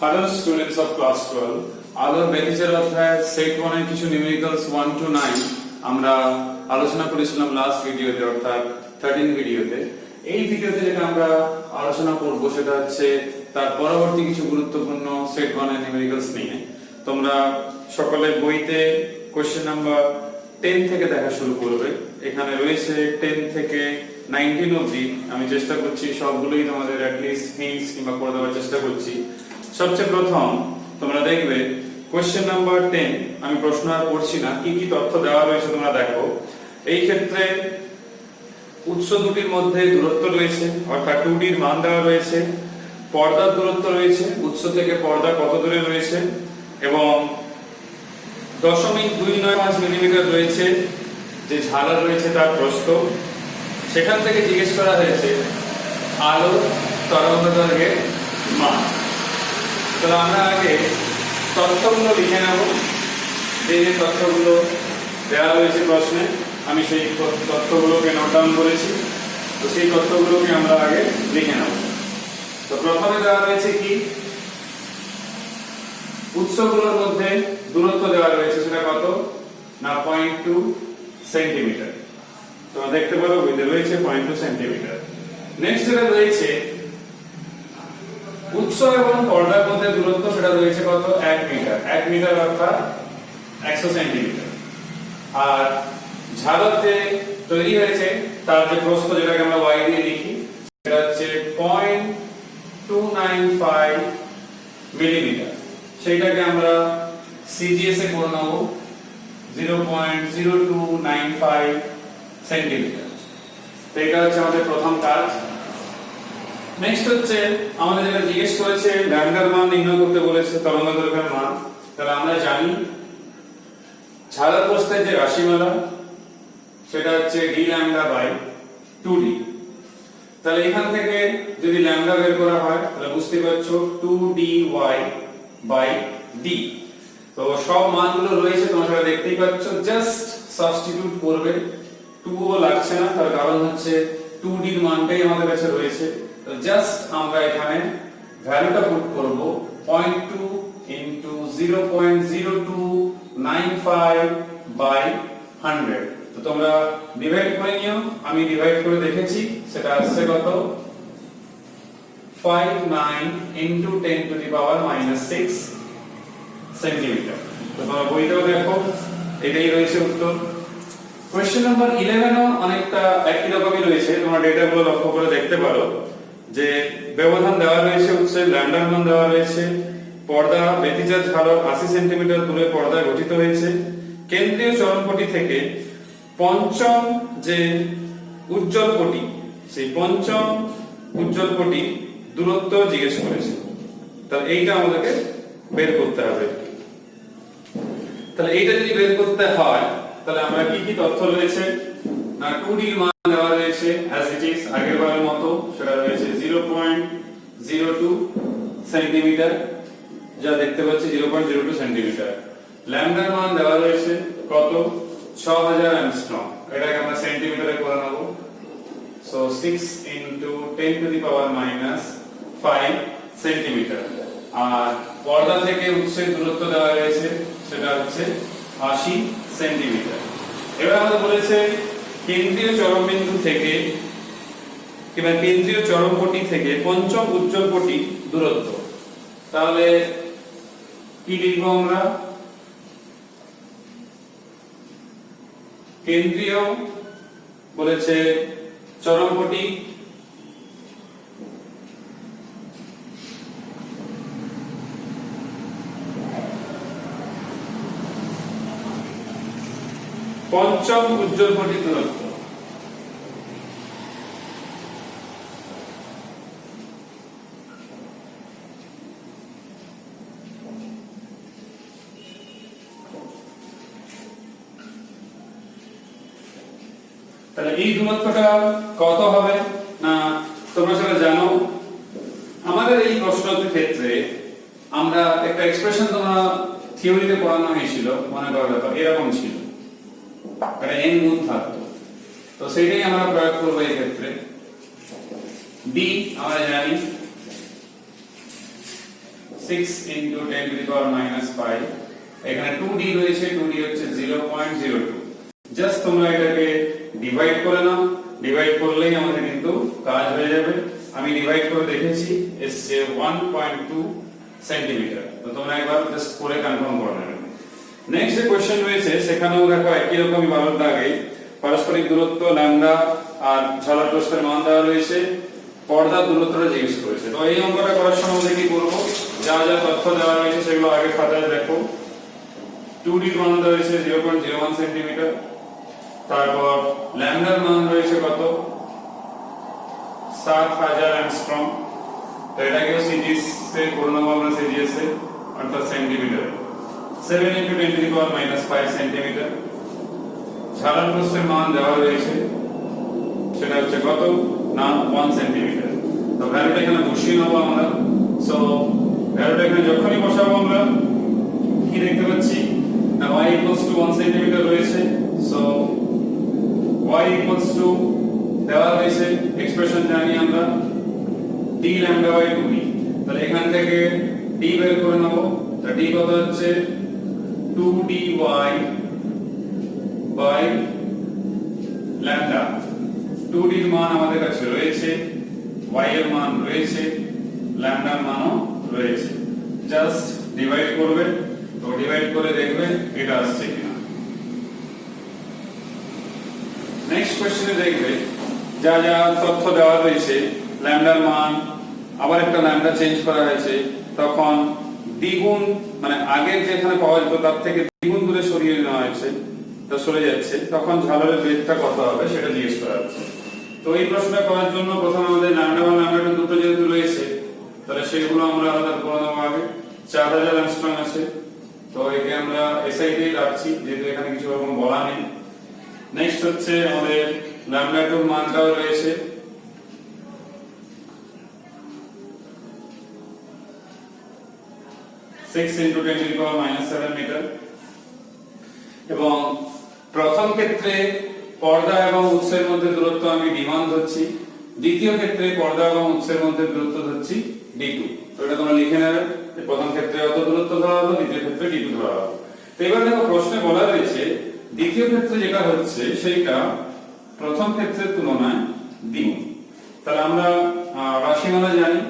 Hello students of class 12 আলোর বেসিসের অধ্যায় set 1 এর কিছু নিউমেরিক্যালস 1 to 9 আমরা আলোচনা করেছিলাম লাস্ট ভিডিওতে অর্থাৎ 13 ভিডিওতে। এই ভিডিওতে যেটা আমরা আলোচনা করব সেটা হচ্ছে তার পরবর্তী কিছু গুরুত্বপূর্ণ সেট 1 এর নিউমেরিক্যালস নিয়ে। তোমরা সকলে বইতে কোশ্চেন নাম্বার 10 থেকে দেখা শুরু করবে। এখানে রয়েছে 10 থেকে 19 অবধি। আমি চেষ্টা করছি সবগুলোই তোমাদের অ্যাট লিস্ট হিন্টস কিংবা করে দেওয়ার চেষ্টা করছি। সবচেয়ে প্রথম তোমরা দেখবে কোশ্চেন নাম্বার 10, আমি প্রশ্ন আর পড়ছি না, কি কি তথ্য দেওয়া রয়েছে তোমরা দেখো। এই ক্ষেত্রে উৎস দুটির মধ্যে দূরত্ব রয়েছে অর্থাৎ 2D এর মান দেওয়া রয়েছে, পর্দার দূরত্ব রয়েছে, উৎস থেকে পর্দা কত দূরে রয়েছে, এবং 0.295 মিলিমিটার রয়েছে যে ঝালর রয়েছে তার প্রস্থ। সেখান থেকে জিজ্ঞেস করা হয়েছে আলো তরঙ্গদৈর্ঘ্যের মান। তাহলে আমরা আগে তথ্যগুলো লিখে নেব, যে যে তথ্যগুলো দেওয়া রয়েছে প্রশ্নে আমি সেই তথ্যগুলোকে নোট ডাউন করেছি। তো সেই তথ্যগুলোকে আমরা আগে লিখে নেব। তো প্রথমে দেওয়া রয়েছে কি, উৎসগুলোর মধ্যে দূরত্ব দেওয়া রয়েছে, সেটা কত না 0.2 সেন্টিমিটার। তোমরা দেখতে পারো বইতে রয়েছে 0.2 সেন্টিমিটার। নেক্সট যেটা রয়েছে উৎস এবং পর্দার মধ্যে দূরত্ব, সেটা রয়েছে কত 1 মিটার। 1 মিটার অর্থাৎ 100 সেন্টিমিটার। আর ঝালর যে তৈরি হয়েছে তার যে প্রস্থ, যেটাকে আমরা y দিয়ে লিখি, সেটা হচ্ছে 0.295 মিলিমিটার। সেইটাকে আমরা সিজিএস এ করে নেব 0.0295 সেন্টিমিটার। তো এটা হচ্ছে আমাদের প্রথম কাজ। নেক্সট হচ্ছে আমাদের যেটা জিজ্ঞেস করেছে ল্যামডার মান নির্ণয় করতে বলেছে, তরঙ্গদৈর্ঘ্যের মান। তাহলে আমরা জানি ঝালর প্রস্থের যে রাশিমালা সেটা হচ্ছে d ল্যামডা বাই 2d। তাহলে এখান থেকে যদি ল্যামডা বের করা হয় তাহলে বুঝতে পারছো 2dy বাই d। তো সব মানগুলো রয়েছে তোমরা সেটা দেখতেই পাচ্ছ, জাস্ট সাবস্টিটিউট করবে। 2 ও লাগছে না, তার কারণ হচ্ছে 2d এর মানটাই আমাদের কাছে রয়েছে। তো জাস্ট আমরা এখানে ভ্যালুটা পুট করব 0.2 ইনটু 0.0295 বাই 100। তো তোমরা ডিভাইড করে নিও, আমি ডিভাইড করে দেখেছি, সেটা আসছে কত 59 into 10 to the power -6 centimetre. তো তোমরা বইতেও দেখো এটাই রয়েছে উত্তর। কোশ্চেন নাম্বার 11 ও অনেকটা একই রকমই রয়েছে, তোমরা ডেটাগুলো লক্ষ্য করে দেখতে পারো যে ব্যবধান দেওয়া রয়েছে, উৎসের ল্যামডার মান দেওয়া রয়েছে, পর্দা ব্যতিচার ঝালর 80 সেন্টিমিটার দূরে পর্দায় গঠিত হয়েছে, কেন্দ্রীয় চরণপটি থেকে পঞ্চম যে উজ্জ্বল পটি, সেই পঞ্চম উজ্জ্বল পটি দূরত্ব জিজ্ঞেস করেছে। তাহলে এইটা আমাদেরকে বের করতে হবে। তাহলে এইটা যদি বের করতে হয় তাহলে আমরা কি কি তথ্য রয়েছে না 2d এর মান দেওয়া রয়েছে as it is আগের বারের মতো, সেটা রয়েছে 0.02 সেন্টিমিটার, যা দেখতে পাচ্ছি 0.02 সেন্টিমিটার। ল্যামডার মান দেওয়া রয়েছে কত 6000 অ্যাংস্ট্রম, এটাকে আমরা সেন্টিমিটারে করে নেব। So 6 into 10 to the power -5 centimetre. আর পর্দা থেকে উৎসের দূরত্ব দেওয়া রয়েছে, সেটা হচ্ছে 80 সেন্টিমিটার। এবার আমাদের বলেছে কেন্দ্রীয় চরমবিন্দু থেকে কিংবা কেন্দ্রীয় চরমপটি থেকে পঞ্চম উজ্জ্বল পটি দূরত্ব। তাহলে কি লিখব আমরা, কেন্দ্রীয় বলেছে চরমপটি পঞ্চম উজ্জ্বল পটি দূরত্ব। তাহলে এই দূরত্বটা কত হবে না তোমরা সেটা জানো। আমাদের এই প্রশ্নের ক্ষেত্রে আমরা একটা এক্সপ্রেশন তোমরা থিওরিতে পড়ানো হয়েছিল, মনে করার ব্যাপার এরকম ছিল, এটা n গুণ থাকতো। তো সেটাই আমরা প্রয়োগ করব এই ক্ষেত্রে। d আমরা জানি 6 into 10 to the power minus 5, এখানে 2d রয়েছে, 2d হচ্ছে 0.02। জাস্ট তোমরা এটাকে ডিভাইড করে নাও, ডিভাইড করলেই আমাদের কিন্তু কাজ হয়ে যাবে। আমি ডিভাইড করে দেখেছি, এসছে 1.2 সেন্টিমিটার। তো তোমরা একবার জাস্ট করে কনফার্ম করে নেবে। নেক্সট যে কোশ্চেন রয়েছে সেখানেও দেখো একই রকমই ভালো লাগে, পারস্পরিক দূরত্ব ল্যামডা আর ঝালার প্রস্থের মান দেওয়া রয়েছে, পর্দার দূরত্বটা জিজ্ঞেস করেছে। তো এই অঙ্কটা করার সময় আমরা কি করব, যা যা তথ্য দেওয়া রয়েছে সেগুলো আগে খাতায় দেখো। 2d এর মান দেওয়া রয়েছে 0.01 সেন্টিমিটার, তারপর ল্যামডার মান রয়েছে কত, 7000 অ্যাংস্ট্রম। তো এটাকেও সিজিএস এ করে নেব আমরা, সিজিএস এ অর্থাৎ centimetre. 7 into 10 to the power minus 5 centimetre. ঝালার প্রস্থের মান দেওয়া রয়েছে, সেটা হচ্ছে কত না 1 সেন্টিমিটার। তো ভ্যালুটা এখানে বসিয়ে নেব আমরা। সো ভ্যালুটা এখানে যখনই বসাবো আমরা কি দেখতে পাচ্ছি না y equals to 1 সেন্টিমিটার রয়েছে। সো y equals to দেওয়া রয়েছে, এক্সপ্রেশন জানি আমরা d lambda by 2d। তাহলে এখান থেকে d বের করে নেব। তো d কত হচ্ছে 2dy by lambda। 2d এর মান আমাদের কাছে রয়েছে, y এর মান রয়েছে, lambda এর মানও রয়েছে। জাস্ট ডিভাইড করবে, তো ডিভাইড করে দেখবে এটা আসছে কিনা। নেক্সট কোশ্চেনে দেখবে যা যা তথ্য দেওয়া রয়েছে, ল্যামডার মান, আবার একটা ল্যামডা চেঞ্জ করা হয়েছে, তখন দ্বিগুণ মানে আগের যেখানে পাওয়া যেত তার থেকে দ্বিগুণ দূরে সরিয়ে নেওয়া হয়েছে, তো সরে যাচ্ছে, তখন ঝালারের বেগটা কত হবে সেটা জিজ্ঞেস করা হচ্ছে। তো এই প্রশ্নটা করার জন্য প্রথমে আমাদের ল্যামডা 1 ল্যামডা 2 দুটো যেহেতু রয়েছে, তাহলে সেগুলো আমরা আলাদা করে নেব। আগে 4000 অ্যাংস্ট্রম আছে, তো একে আমরা এসআই দিয়ে রাখছি যেহেতু এখানে কিছু রকম বলা নেই। নেক্সট হচ্ছে আমাদের ল্যামডা 2 এর মানটাও রয়েছে, 6 into 10 to the power minus 7 metre. এবং প্রথম ক্ষেত্রে পর্দা এবং উৎসের মধ্যে দূরত্ব আমি d1 ধরছি, দ্বিতীয় ক্ষেত্রে পর্দা এবং উৎসের মধ্যে দূরত্ব ধরছি d2। তো এটা তোমরা লিখে নেবে, প্রথম ক্ষেত্রে অত দূরত্ব ধরা হলো, দ্বিতীয় ক্ষেত্রে d2 ধরা হলো। তো এবার দেখো প্রশ্নে বলা রয়েছে দ্বিতীয় ক্ষেত্রে যেটা হচ্ছে সেইটা প্রথম ক্ষেত্রের তুলনায় দ্বিগুণ। তাহলে আমরা রাশিমালা জানি,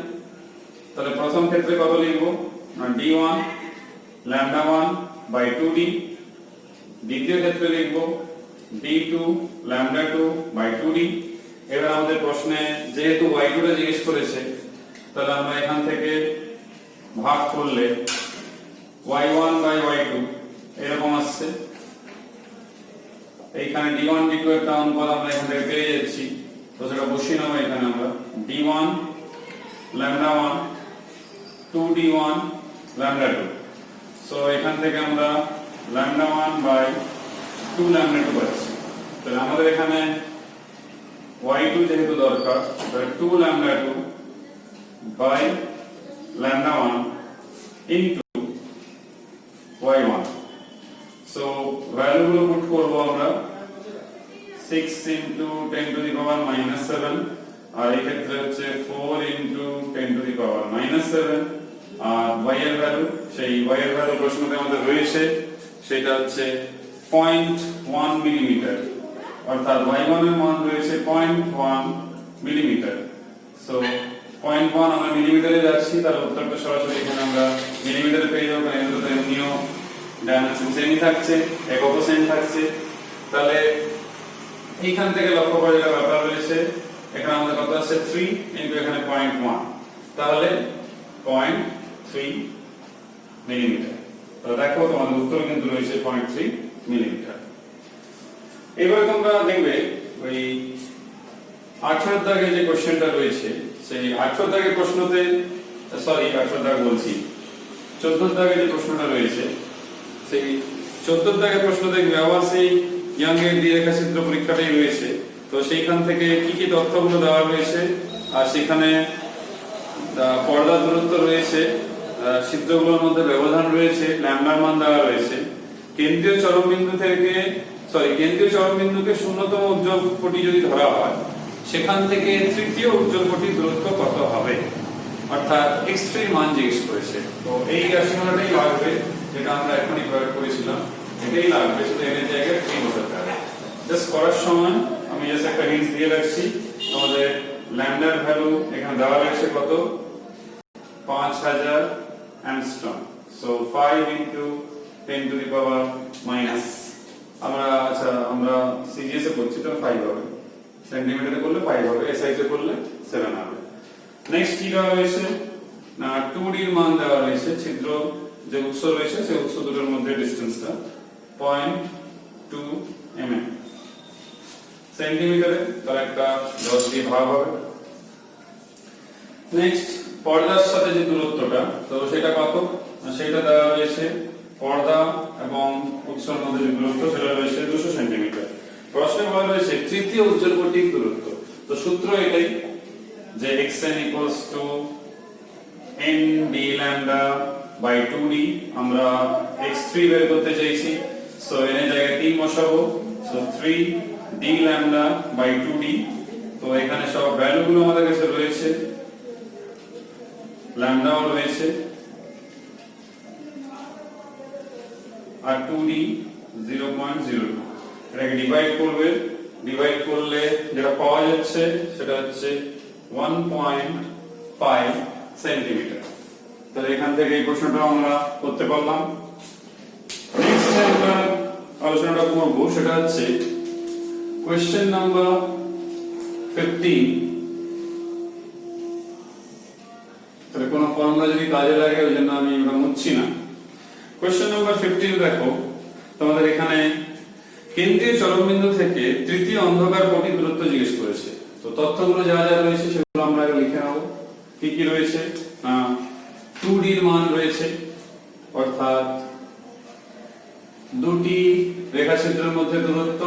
তাহলে প্রথম ক্ষেত্রে কত লিখবো d1 lambda 1 by 2d, দ্বিতীয় ক্ষেত্রে লিখবো d2 lambda 2 by 2d। এবার আমাদের প্রশ্নে যেহেতু y2 টা জিজ্ঞেস করেছে, তাহলে আমরা এখান থেকে ভাগ করলে y1 by y2 এরকম আসছে। এইখানে d1 d2 এর অনুপাত আমরা এখান থেকে পেয়ে যাচ্ছি, তো সেটা বসিয়ে নেব এখানে আমরা d1 lambda 1 2d1 lambda 2। So এখান থেকে আমরা lambda 1 by 2 lambda 2 পাচ্ছি। তাহলে আমাদের এখানে y2 যেহেতু দরকার, তাহলে 2 lambda 2 by lambda 1 into y1। So value গুলো পুট করব আমরা, 6 into 10 to the power minus 7, আর এই ক্ষেত্রে হচ্ছে 4 into 10 to the power minus 7। আর y এর ভ্যালু, সেই y এর ভ্যালু প্রশ্নতে আমাদের রয়েছে, সেটা হচ্ছে 0.1 মিলিমিটার, অর্থাৎ y1 এর মান রয়েছে 0.1 মিলিমিটার। সো 0.1 আমরা মিলিমিটারে যাচ্ছি, তার উত্তরটা সরাসরি এখানে আমরা মিলিমিটারে পেয়ে যাবো, কারণ এগুলোতে এমনিও ডাইমেনশন সেমই থাকছে, এককও সেম থাকছে। তাহলে এইখান থেকে লক্ষ্য করে যেটা ব্যাপার রয়েছে, এখানে আমাদের কত আছে 3 কিন্তু এখানে 0.1, তাহলে 0.3 মিলিমিটার। তো দেখো তোমাদের উত্তর কিন্তু রয়েছে 0.3 মিলিমিটার। এবারে তোমরা দেখবে ওই 18 দাগে যে কোশ্চেনটা রয়েছে, সেই 18 দাগের প্রশ্নতে, সরি 18 দাগ বলছি, 14 দাগে যে প্রশ্নটা রয়েছে, সেই 14 দাগের প্রশ্ন দেখবে আবার সেই ইয়াং এর দ্বিরেখাচিত্র পরীক্ষাটাই রয়েছে। তো সেইখান থেকে কি কি তথ্যগুলো দেওয়া রয়েছে, আর সেখানে পর্দার দূরত্ব রয়েছে, ছিদ্রগুলোর মধ্যে ব্যবধান রয়েছে, ল্যামডার মান দেওয়া রয়েছে, কেন্দ্রীয় চরমবিন্দুকে শূন্যতম উজ্জ্বল কোটি যদি ধরা হয়, সেখান থেকে তৃতীয় উজ্জ্বল কোটির দূরত্ব কত হবে, অর্থাৎ x3 এর মান জিজ্ঞেস করেছে। তো এই রাশিমালাটাই লাগবে যেটা আমরা এখনই প্রয়োগ করেছিলাম, এটাই লাগবে, শুধু n এর জায়গায় 3 বসাতে হবে। জাস্ট করার সময় আমি জাস্ট একটা হিন্ট দিয়ে রাখছি, আমাদের ল্যামডার ভ্যালু এখানে দেওয়া রয়েছে কত, 5000 angstrom. So 5 into 10 to the power minus, আমরা সিজিএস এ করছি তো 5 হবে, সেন্টিমিটারে করলে 5 হবে, এসআই তে করলে 7 হবে। নেক্সট কি দেওয়া রয়েছে না 2D এর মান দেওয়া রয়েছে, ছিদ্র যে উৎস রয়েছে সেই উৎস দুটোর মধ্যে ডিসটেন্সটা 0.2 mm, সেন্টিমিটারে তার একটা 10 দিয়ে ভাগ হবে। নেক্সট পর্দার সাথে যে দূরত্বটা, তো সেটা কত, সেটা দেওয়া রয়েছে পর্দা এবং উৎসের মধ্যে যে দূরত্ব সেটা রয়েছে 200 সেন্টিমিটার। প্রশ্নে বলা রয়েছে তৃতীয় উজ্জ্বল কোটির দূরত্ব। তো সূত্র এটাই যে xn n d lambda by 2d, আমরা x3 বের করতে চাইছি, সো n এর জায়গায় 3 বসাবো, so 3 d lambda by 2d। তো এখানে সব ভ্যালুগুলো আমাদের কাছে রয়েছে, ল্যামডাও রয়েছে আর 2d 0.02, এটাকে ডিভাইড করবে, ডিভাইড করলে যেটা পাওয়া যাচ্ছে সেটা হচ্ছে 1.5 সেন্টিমিটার। তাহলে এখান থেকে এই প্রশ্নটা আমরা করতে পারলাম। নেক্সট আমরা আলোচনাটা করব সেটা হচ্ছে কোশ্চেন নাম্বার 15। তাহলে কোনো ফর্মুলা যদি কাজে লাগে ওই জন্য আমি এটা মুছছি না। কোশ্চেন নাম্বার 15 দেখো, তোমাদের এখানে কেন্দ্রীয় চরমবিন্দু থেকে তৃতীয় অন্ধকার কোটির দূরত্ব জিজ্ঞেস করেছে। তো তথ্যগুলো যা যা রয়েছে সেগুলো আমরা আগে লিখে নেব। কি কি রয়েছে, 2d এর মান রয়েছে, অর্থাৎ দুটি রেখাচিত্রের মধ্যে দূরত্ব,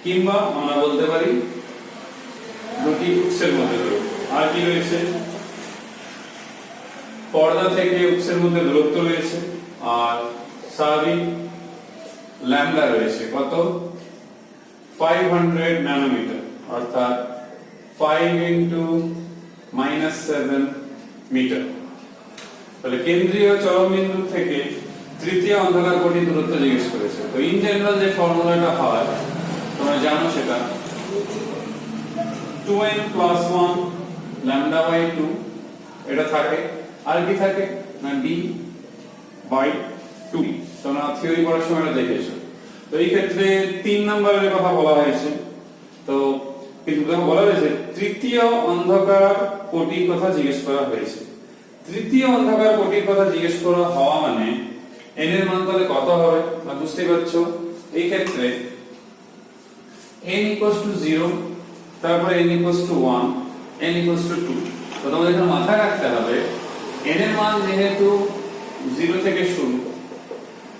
কিংবা আমরা বলতে পারি দুটি উৎসের মধ্যে দূরত্ব। আর কি রয়েছে, পর্দা থেকে উৎসের মধ্যে দূরত্ব রয়েছে, আর স্বাভাবিক ল্যামডা রয়েছে কত, 500 ন্যানোমিটার, অর্থাৎ 5 into -7 মিটার। তাহলে কেন্দ্রীয় চরমবিন্দু থেকে তৃতীয় অন্ধকার কোটির দূরত্ব জিজ্ঞেস করেছে। তো ইন জেনারেল যে ফর্মুলাটা হয় তোমরা জানো, সেটা 2n + 1 lambda by 2 এটা থাকে, আর কি থাকে না d by 2, তোমরা থিওরি পড়ার সময় এটা দেখেছো। তো এই ক্ষেত্রে 3 নম্বরের কথা বলা হয়েছে, তো কিন্তু দেখো বলা হয়েছে তৃতীয় অন্ধকার কোটির কথা জিজ্ঞেস করা হয়েছে। তৃতীয় অন্ধকার কোটির কথা জিজ্ঞেস করা হওয়া মানে n এর মান তাহলে কত হবে না বুঝতে পারছো। এই ক্ষেত্রে n = 0, তারপরে n = 1, n = 2। তো তোমাদের এখানে মাথায় রাখতে হবে n এর মান যেহেতু 0 থেকে শুরু,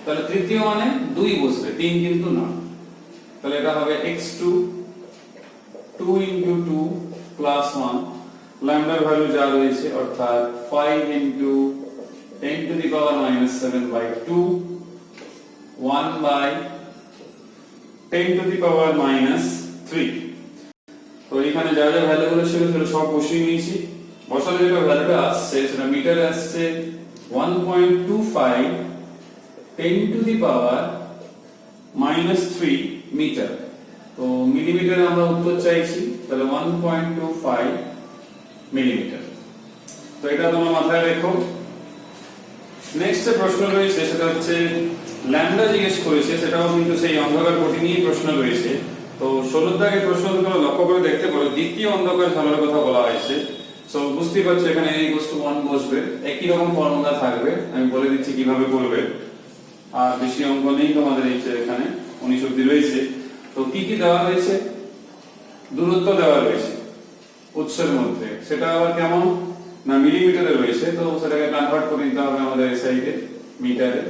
তাহলে তৃতীয় মানে 2 বসবে, 3 কিন্তু না। তাহলে এটা হবে x2 2 into 2 plus 1, ল্যামডার ভ্যালু যা রয়েছে অর্থাৎ 5 into 10 to the power -7 by 2, 1 by 10 to the power -3। তো এখানে যা যা ভ্যালুগুলো ছিল সেগুলো সব বসিয়ে নিয়েছি। বসালে যেটা ভ্যালুটা আসছে সেটা মিটারে আসছে 1.25 10 to the power -3 মিটার। তো মিলিমিটারে আমরা উত্তর চাইছি, তাহলে 1.25 মিলিমিটার। তো এটা তোমরা মাথায় রেখো। নেক্সট যে প্রশ্ন রয়েছে সেটা হচ্ছে ল্যামডা জিজ্ঞেস করেছে, সেটাও কিন্তু সেই অন্ধকার কোটি নিয়ে প্রশ্ন রয়েছে। তো 16 দাগের প্রশ্নগুলো লক্ষ্য করে দেখতে পারো, দ্বিতীয় অন্ধকার ঝামেলার কথা বলা হয়েছে। সো বুঝতেই পারছো এখানে n = 1 বসবে, একই রকম ফর্মুলা থাকবে, আমি বলে দিচ্ছি কিভাবে করবে। আর বেশি অঙ্ক নেই তোমাদের এখানে 19 অবধি রয়েছে। তো কি কি দেওয়া হয়েছে, দূরত্ব দেওয়া রয়েছে উৎসের মধ্যে, সেটা আবার কেমন না মিলিমিটারে রয়েছে, তো সেটাকে কনভার্ট করে নিতে হবে আমাদের এসআই কে মিটারে।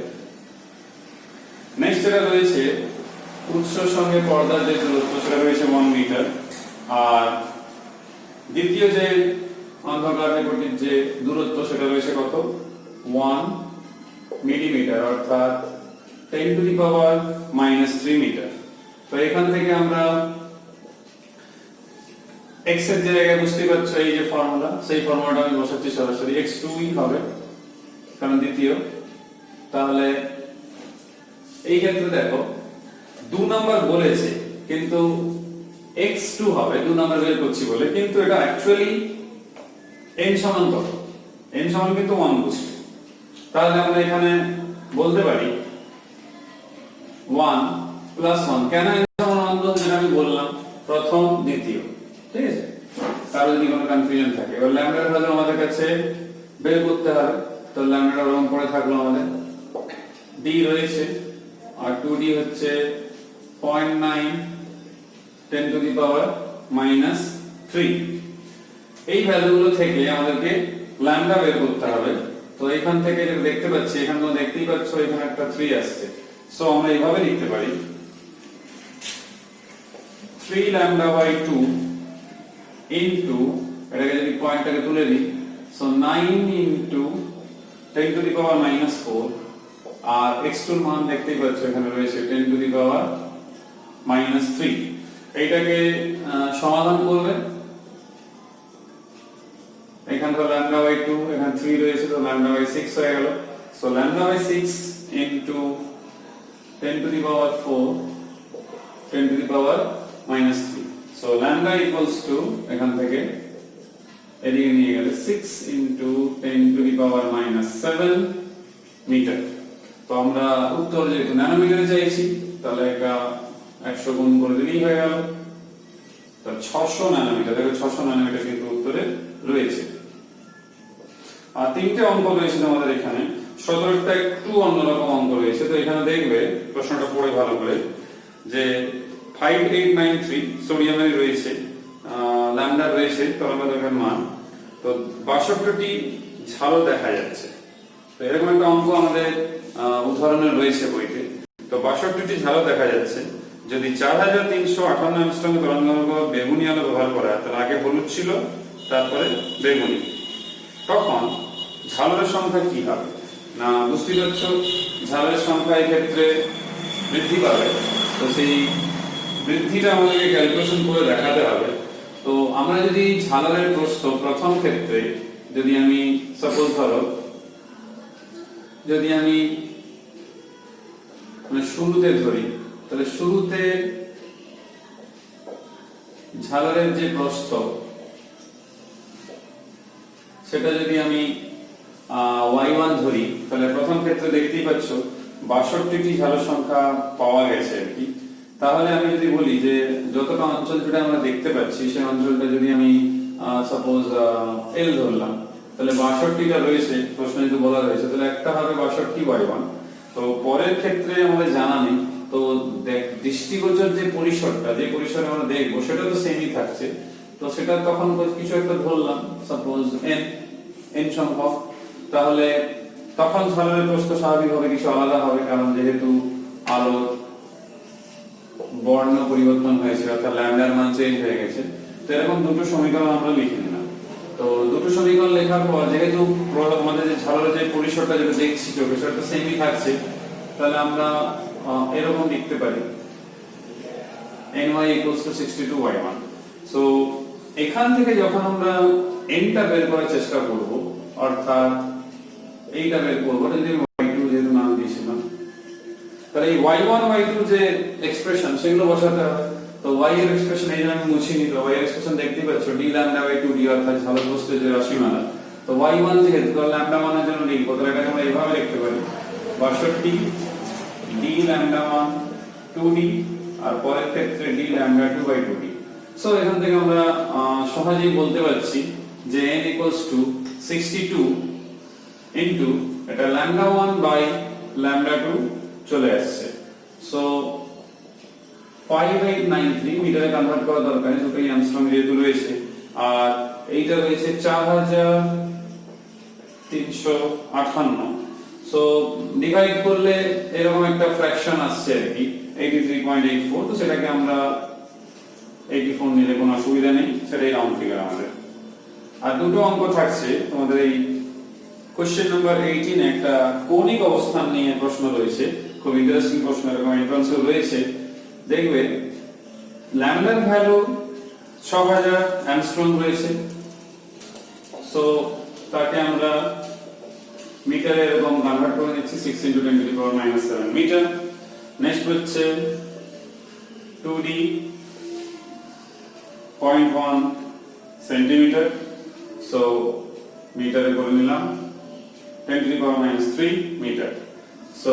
নেক্সট যেটা রয়েছে উৎসের সঙ্গে পর্দার যে দূরত্ব সেটা রয়েছে 1 মিটার, আর দ্বিতীয় যে অন্ধকার কোটির যে দূরত্ব সেটা রয়েছে কত 1 মিলিমিটার, অর্থাৎ 10 to the power -3 মিটার। তো এখান থেকে আমরা x এর জায়গায় বুঝতেই পারছো এই যে ফর্মুলা, সেই ফর্মুলাটা আমি বসাচ্ছি সরাসরি, x2 ই হবে কারণ দ্বিতীয়। তাহলে এই ক্ষেত্রে দেখো 2 নাম্বার বলেছে কিন্তু x2 হবে, 2 নাম্বার বের করছি বলে, কিন্তু এটা অ্যাকচুয়ালি n সমান কত? n সমান কিন্তু 1 বুঝছি। তাহলে আমরা এখানে বলতে পারি 1 প্লাস 1। কেন n সমান 1 বলতে, যেটা আমি বললাম প্রথম দ্বিতীয়, ঠিক আছে? কারো যদি কোনো কনফিউশন থাকে, এবার ল্যামডার ভ্যালু আমাদের কাছে বের করতে হবে। তো ল্যামডাটা ওরকম পড়ে থাকলো আমাদের, d রয়েছে আর 2d হচ্ছে 0.9 10 টু দি পাওয়ার -3। এই ভ্যালুগুলো থেকে আমাদেরকে ল্যামডা বের করতে হবে। তো এখান থেকে যেটা দেখতে পাচ্ছি, এখানে তোমরা দেখতেই পাচ্ছ এখানে একটা 3 আসছে। সো আমরা এইভাবে লিখতে পারি 3 ল্যামডা বাই 2 ইনটু, এটাকে যদি পয়েন্টটাকে তুলে দিই, so 9 into 10 to the power -4, আর x2 এর মান দেখতেই পাচ্ছ এখানে রয়েছে 10 টু দি পাওয়ার -3। এইটাকে সমাধান করবে, এখানে তো ল্যামডা বাই 2, এখানে 3 রয়েছে, তো ল্যামডা বাই 6 হয়ে গেল। So lambda by 6 into 10 to the power 4, 10 to the power -3। So lambda equals to, এখান থেকে এদিকে নিয়ে গেলে 6 into 10 to the power -7 metre. তো আমরা উত্তর যেহেতু ন্যানোমিটারে চাইছি, তাহলে এটা 100 গুণ করে দিলেই হয়ে গেল। তো 600 ন্যানোমিটার, দেখো 600 ন্যানোমিটার কিন্তু উত্তরে রয়েছে। আর তিনটে অঙ্ক রয়েছে আমাদের এখানে, 17টা একটু অন্যরকম অঙ্ক রয়েছে। তো এখানে দেখবে প্রশ্নটা পড়ে ভালো করে, যে 5893 সোডিয়ামের রয়েছে, ল্যামডা রয়েছে তরঙ্গদৈর্ঘ্যের মান, তো 62টি ঝালও দেখা যাচ্ছে। তো এরকম একটা অঙ্ক আমাদের উদাহরণে রয়েছে বইতে। তো 62টি ঝালও দেখা যাচ্ছে, যদি 4358 অ্যাংস্ট্রম তরঙ্গদৈর্ঘ্য বেগুনি আলো ব্যবহার করা হয়, তাহলে আগে হলুদ ছিল তারপরে বেগুনি, তখন ঝালরের সংখ্যা কি হবে? না বুঝতেই পারছো, ঝালরের সংখ্যা এই ক্ষেত্রে বৃদ্ধি পাবে। তো সেই বৃদ্ধিটা আমাদেরকে ক্যালকুলেশন করে দেখাতে হবে। তো আমরা যদি ঝালরের প্রস্থ প্রথম ক্ষেত্রে যদি আমি সাপোজ ধরো, যদি আমি মানে শুরুতে ধরি, তাহলে শুরুতে ঝালরের যে প্রস্থ, সেটা যদি আমি y1 ধরি, তাহলে প্রথম ক্ষেত্রে দেখতেই পাচ্ছ 62টি ঝালর সংখ্যা পাওয়া গেছে আর কি। তাহলে আমি যদি বলি যে যতটা অঞ্চল জুড়ে আমরা দেখতে পাচ্ছি, সেই অঞ্চলটা যদি আমি সাপোজ L ধরলাম, তাহলে 62টা রয়েছে, প্রশ্ন যদি বলা রয়েছে, তাহলে একটা হবে 62 y1। তো পরের ক্ষেত্রে আমাদের জানা নেই, তো দৃষ্টিগোচর যে পরিসরটা, যে পরিসরে আমরা দেখবো, সেটা তো সেমই থাকছে। তো সেটা তখন কিছু একটা ধরলাম, সাপোজ n সংখ্যক, তাহলে তখন ঝালরের প্রস্থ স্বাভাবিকভাবে কিছু আলাদা হবে, কারণ যেহেতু আলোর বর্ণ পরিবর্তন হয়েছে, অর্থাৎ ল্যামডার মান চেঞ্জ হয়ে গেছে। তো এরকম দুটো সমীকরণ আমরা লিখে নিলাম। তো দুটো সমীকরণ লেখার পর যেহেতু আমাদের যে ঝালরের যে পরিসরটা যেটা দেখছি চোখে, সেটা সেমই থাকছে, তাহলে আমরা এরকম লিখতে পারি ny equals to 62y1। So এখান থেকে যখন আমরা n টা বের করার চেষ্টা করব, অর্থাৎ এইটা বের করব, যদি y2 যেহেতু নাম দিয়েছিলাম, তাহলে এই y1 y2 যে এক্সপ্রেশন, সেগুলো বসাতে হবে। তো y এর এক্সপ্রেশন এই যে আমি মুছে নিই, তো y এর এক্সপ্রেশন দেখতেই পাচ্ছ d lambda by 2d, অর্থাৎ ঝালর প্রস্থের যে রাশিমালা। তো y1 যেহেতু, তো lambda মানের জন্য লিখবো, তাহলে এটাকে আমরা এইভাবে লিখতে পারি 62 d lambda মান 2d, আর পরের ক্ষেত্রে d lambda 2 by 2d। So এখান থেকে আমরা সহজেই বলতে পারছি যে n equals to 62 into এটা lambda 1 by lambda 2 চলে আসছে। সো 5893 মিটারে কনভার্ট করা দরকার, দুটোই অ্যামস্ট্রং যেহেতু রয়েছে, আর এইটা রয়েছে 4358। সো ডিভাইড করলে এরকম একটা ফ্র্যাকশন আসছে আর কি, 83.84। তো সেটাকে আমরা 84 নিলে কোনো অসুবিধা নেই, সেটাই রাউন্ড ফিগার আমাদের। আর দুটো অঙ্ক থাকছে তোমাদের এই কোশ্চেন নাম্বার 18 একটা কৌণিক অবস্থান নিয়ে প্রশ্ন রয়েছে, খুব ইন্টারেস্টিং প্রশ্ন, এরকম এন্ট্রান্সে রয়েছে। দেখবে ল্যামডার ভ্যালু 6000 অ্যাংস্ট্রম রয়েছে। সো তাকে আমরা মিটারে এরকম কনভার্ট করে নিচ্ছি 6 × 10⁻⁻7 মিটার। নেক্সট হচ্ছে 2d 0.1 সেন্টিমিটার। সো মিটারে করে নিলাম 10⁻³ মিটার। সো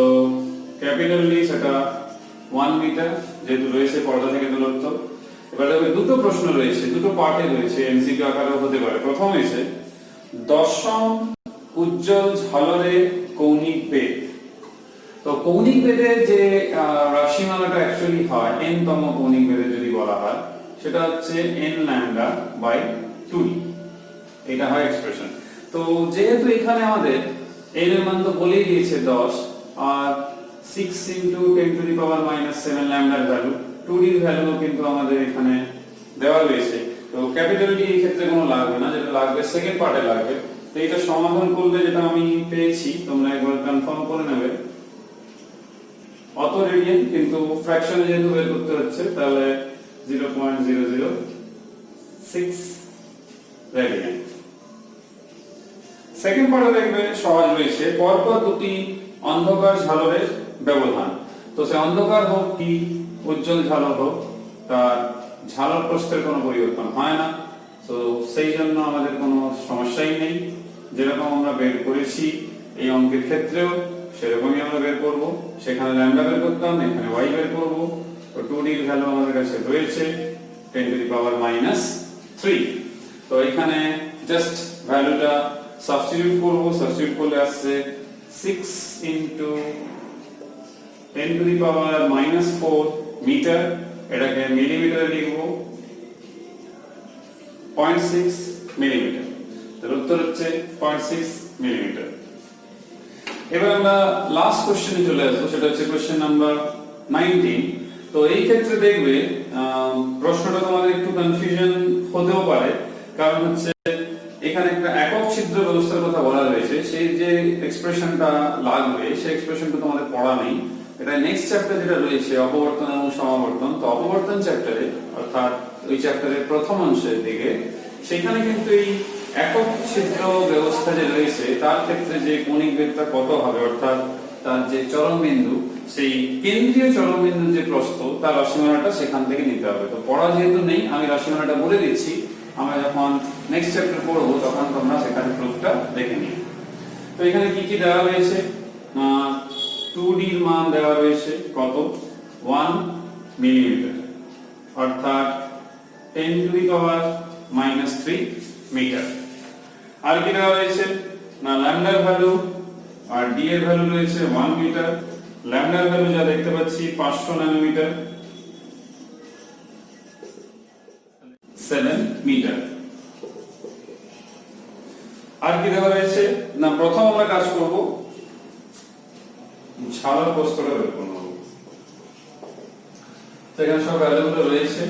ক্যাপিটাল ডি সেটা 1 মিটার যেহেতু রয়েছে পর্দা থেকে দূরত্ব। এবার দেখো দুটো প্রশ্ন রয়েছে, দুটো পার্টে রয়েছে, এমসিকিউ আকারেও হতে পারে। প্রথম হয়েছে দশম উজ্জ্বল ঝালরের কৌণিক বেগ। তো কৌণিক বেগের যে রাশিমালাটা অ্যাকচুয়ালি হয় n তম কৌণিক বেগে যদি বলা হয় সেটা হচ্ছে n λ/2d, এটা হয় এক্সপ্রেশন। তো যেহেতু এখানে আমাদের n এর মান তো বলেই দিয়েছে 10 আর 6 × 10⁻⁻7 ল্যামডার ভ্যালু, 2d এর ভ্যালু কিন্তু আমাদের এখানে দেওয়া রয়েছে। তো ক্যাপিটাল ডি এই ক্ষেত্রে কোনো লাগবে না, যেটা লাগবে সেকেন্ড পার্টে লাগবে। তো এটা সমাধান করলে যেটা আমি পেয়েছি তোমরা একবার কনফার্ম করে নেবে, অত রেডিয়ান কিন্তু ফ্র্যাকশনে যেহেতু বের করতে হচ্ছে তাহলে 0.006 রেডিয়ান। সেকেন্ড পার্টে দেখবে সহজ রয়েছে, পরপর দুটি অন্ধকার ঝালরের ব্যবধান। তো সে অন্ধকার হোক কি উজ্জ্বল ঝালর হোক তার ঝালর প্রস্থের কোনো পরিবর্তন হয় না। তো সেই জন্য আমাদের কোনো সমস্যাই নেই, যেরকম আমরা বের করেছি এই অঙ্কের ক্ষেত্রেও সেরকমই আমরা বের করব। সেখানে ল্যামডা বের করতাম, এখানে y বের করব। তো 2d এর ভ্যালু আমাদের কাছে রয়েছে 10⁻³ তো এখানে জাস্ট ভ্যালুটা সাবস্টিটিউট করব। সাবস্টিটিউট করলে আসছে 6 × 10⁻⁻4 মিটার। এটাকে মিলিমিটারে লিখব 0.6 মিলিমিটার। তার উত্তর হচ্ছে 0.6 মিলিমিটার। এবার আমরা লাস্ট কোশ্চেনে চলে আসবো, সেটা হচ্ছে কোশ্চেন নাম্বার 19। তো এই ক্ষেত্রে দেখবে প্রশ্নটা তোমাদের একটু কনফিউশন হতেও পারে, কারণ হচ্ছে এখানে একটা একক ছিদ্র ব্যবস্থার কথা বলা হয়েছে। সেই যে এক্সপ্রেশনটা লাগবে সেই এক্সপ্রেশনটা তোমাদের পড়া নেই। এটা নেক্সট চ্যাপ্টার যেটা রয়েছে অপবর্তন এবং সমাবর্তন। তো অপবর্তন চ্যাপ্টারে অর্থাৎ ওই চ্যাপ্টারের প্রথম অংশের দিকে সেখানে কিন্তু এই একক ছিদ্র ব্যবস্থা যে রয়েছে তার ক্ষেত্রে যে কৌণিক বেগটা কত হবে, অর্থাৎ তার যে চরম বিন্দু, সেই কেন্দ্রীয় চরম বিন্দুর যে প্রস্থ তার রাশিমালাটা সেখান থেকে নিতে হবে। তো পড়া যেহেতু নেই আমি রাশিমালাটা বলে দিচ্ছি, আমরা যখন নেক্সট চ্যাপ্টার পড়বো তখন তোমরা সেখানে প্রুফটা দেখে নিও। তো এখানে কি কি দেওয়া রয়েছে, 2d এর মান দেওয়া রয়েছে কত 1 মিলিমিটার, অর্থাৎ 10⁻³ মিটার। আর কি দেওয়া রয়েছে না ল্যামডার ভ্যালু আর d এর ভ্যালু রয়েছে 1 মিটার। ল্যামডার ভ্যালু যা দেখতে পাচ্ছি 500 ন্যানোমিটার, 7 মিটার। আর কি দেওয়া রয়েছে না প্রথম আমরা কাজ করব ঝালর প্রস্থটা বের করব। তো এখানে সব ভ্যালুগুলো রয়েছে,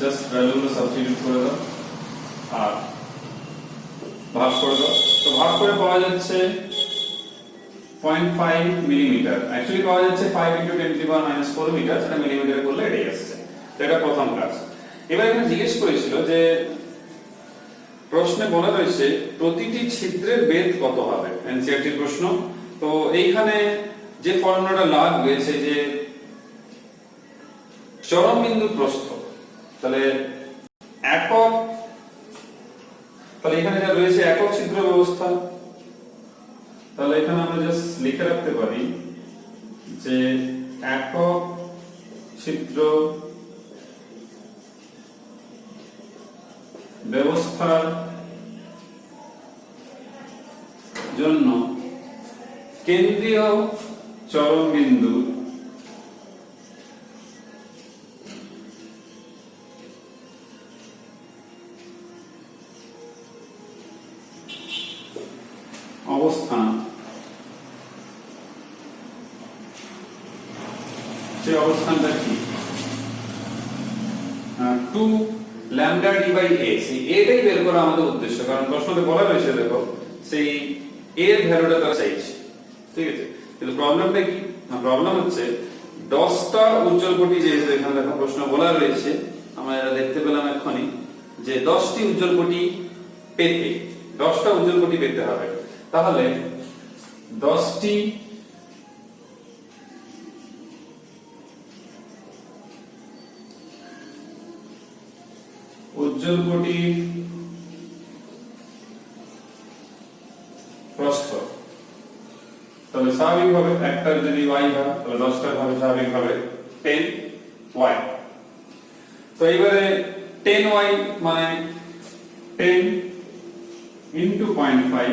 জাস্ট ভ্যালুগুলো সাবস্টিটিউট করে দাও আর ভাগ করে দাও। তো ভাগ করে পাওয়া যাচ্ছে 0.5 মিলিমিটার। অ্যাকচুয়ালি পাওয়া যাচ্ছে 5 × 10⁻⁻4 মিটার, সেটা মিলিমিটারে করলে এটাই আসছে। তো এটা প্রথম কাজ। এবার এখানে জিজ্ঞেস করেছিল যে প্রশ্নে বলা রয়েছে প্রতিটি ছিদ্রের বেধ কত হবে, এনসিইআরটির প্রশ্ন। তো এইখানে যে ফর্মুলাটা লাগবে সেই যে চরম বিন্দু প্রস্থ, তাহলে একক, তাহলে এখানে যা রয়েছে একক ছিদ্র ব্যবস্থা, তাহলে এখানে আমরা জাস্ট লিখে রাখতে পারি যে একক ছিদ্র ব্যবস্থার জন্য কেন্দ্রীয় চরম বিন্দু অবস্থান, সেই অবস্থানটা কি 2 ল্যামডা d বাই a। সেই a টাই বের করা আমাদের উদ্দেশ্য, কারণ প্রশ্নতে বলা রয়েছে দেখো সেই a এর ভ্যালুটা তারা চাইছে, ঠিক আছে। কিন্তু প্রবলেমটা কি না, প্রবলেম হচ্ছে 10টা উজ্জ্বল কোটি, যেহেতু এখানে দেখো প্রশ্ন বলা রয়েছে আমরা এটা দেখতে পেলাম এখনই যে 10টি উজ্জ্বল কোটি পেতে 10টা উজ্জ্বল কোটি পেতে হবে, তাহলে 10টি উজ্জ্বল কোটি প্রস্থ, তাহলে স্বাভাবিকভাবে একটার যদি y হয় তাহলে 10টার হবে স্বাভাবিকভাবে 10y। তো এবারে 10y মানে 10 into 0.5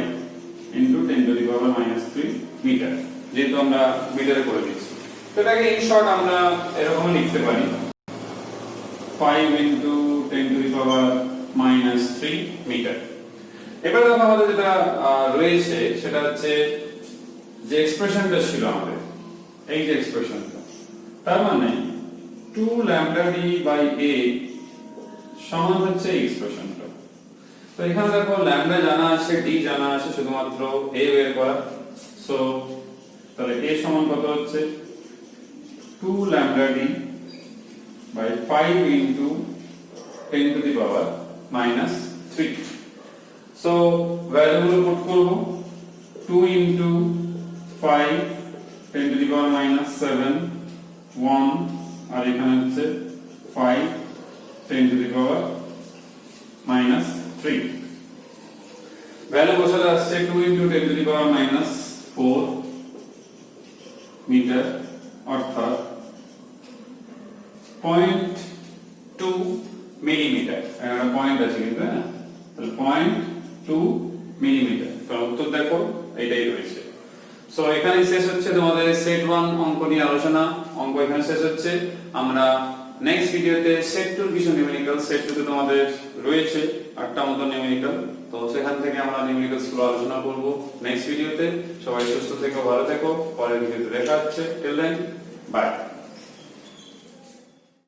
into 10 to the power minus 3 metre, যেহেতু আমরা মিটারে করে দিচ্ছি। তো এটাকে ইন শর্ট আমরা এরকম লিখতে পারি 5 into 10 to the power minus 3 metre. এবার দেখো আমাদের যেটা রয়েছে সেটা হচ্ছে যে এক্সপ্রেশনটা ছিল আমাদের, এই যে এক্সপ্রেশনটা, তার মানে 2 lambda d by a সমান হচ্ছে এই এক্সপ্রেশনটা। তো এখানে দেখো ল্যামডা জানা আছে, d জানা আছে, শুধুমাত্র a বের করা। সো তাহলে a সমান কত হচ্ছে 2 lambda d by 5 into 10 to the power minus 3। So ভ্যালুগুলো পুট করব, 2 into 5 10 to the power minus 7 1, আর এখানে হচ্ছে 5 10 to the power minus 3। Value বসালে আসছে 2 into 10 to the power minus 4 metre, অর্থাৎ 0.2 মিলিমিটার। একটা পয়েন্ট আছে কিন্তু, হ্যাঁ, তাহলে 0.2 মিলিমিটার। তাহলে উত্তর দেখো এইটাই রয়েছে। সো এখানে শেষ হচ্ছে তোমাদের সেট 1 অঙ্ক নিয়ে আলোচনা। অঙ্ক এখানে শেষ হচ্ছে। আমরা নেক্সট ভিডিওতে সেট 2 কিছু নিউমেরিক্যাল, সেট 2 তে তোমাদের রয়েছে 8টা মতো নিউমেরিক্যাল, তো সেখান থেকে আমরা নিউমেরিক্যালস গুলো আলোচনা করব নেক্সট ভিডিওতে। সবাই সুস্থ থেকো, ভালো থেকো, পরের ভিডিওতে দেখা হচ্ছে। Till then, by.